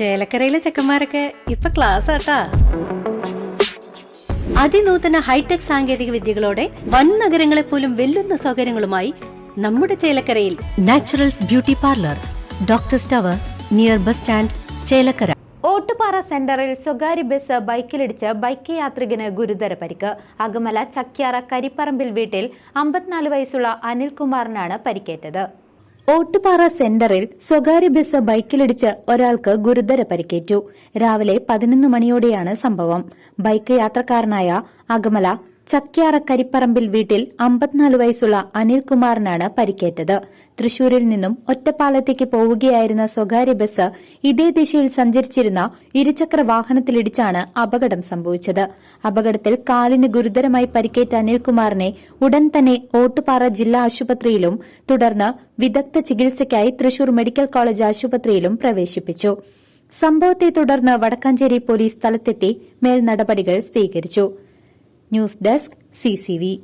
ചേലക്കരയിലെ ചെക്കന്മാരൊക്കെ ഇപ്പൊ ക്ലാസ് ആട്ടാ. അതിനൂതന ഹൈടെക് സാങ്കേതിക വിദ്യകളോടെ വൻ നഗരങ്ങളെ പോലും വെല്ലുന്ന സൗകര്യങ്ങളുമായി നമ്മുടെ ചേലക്കരയിൽ Naturals beauty parlour, doctors tower, near bus stand, Chelakkara. Ottupara സെന്ററിൽ സ്വകാര്യ ബസ് ബൈക്കിലിടിച്ച് ബൈക്ക് യാത്രികന് ഗുരുതര പരിക്ക്. അകമല ചക്യാറ കരിപ്പറമ്പിൽ വീട്ടിൽ 54 വയസ്സുള്ള അനിൽകുമാറിനാണ് പരിക്കേറ്റത്. ഓട്ടുപാറ സെന്ററിൽ സ്വകാര്യ ബസ് ബൈക്കിലിടിച്ച് ഒരാൾക്ക് ഗുരുതര പരിക്കേറ്റു. രാവിലെ 11 മണിയോടെയാണ് സംഭവം. ബൈക്ക് യാത്രക്കാരനായ അകമല ചക്യാറ കരിപ്പറമ്പിൽ വീട്ടിൽ 54 വയസ്സുള്ള അനിൽകുമാറിനാണ് പരിക്കേറ്റത്. തൃശൂരിൽ നിന്നും ഒറ്റപ്പാലത്തേക്ക് പോവുകയായിരുന്ന സ്വകാര്യ ബസ് ഇതേ ദിശയിൽ സഞ്ചരിച്ചിരുന്ന ഇരുചക്ര വാഹനത്തിലിടിച്ചാണ് അപകടം സംഭവിച്ചത്. അപകടത്തിൽ കാലിന് ഗുരുതരമായി പരിക്കേറ്റ അനിൽകുമാറിനെ ഉടൻ തന്നെ ഓട്ടുപാറ ജില്ലാ ആശുപത്രിയിലും തുടർന്ന് വിദഗ്ധ ചികിത്സയ്ക്കായി തൃശൂർ മെഡിക്കൽ കോളേജ് ആശുപത്രിയിലും പ്രവേശിപ്പിച്ചു. സംഭവത്തെ തുടർന്ന് വടക്കാഞ്ചേരി പോലീസ് സ്ഥലത്തെത്തി മേൽ നടപടികൾ സ്വീകരിച്ചു. News desk CCV.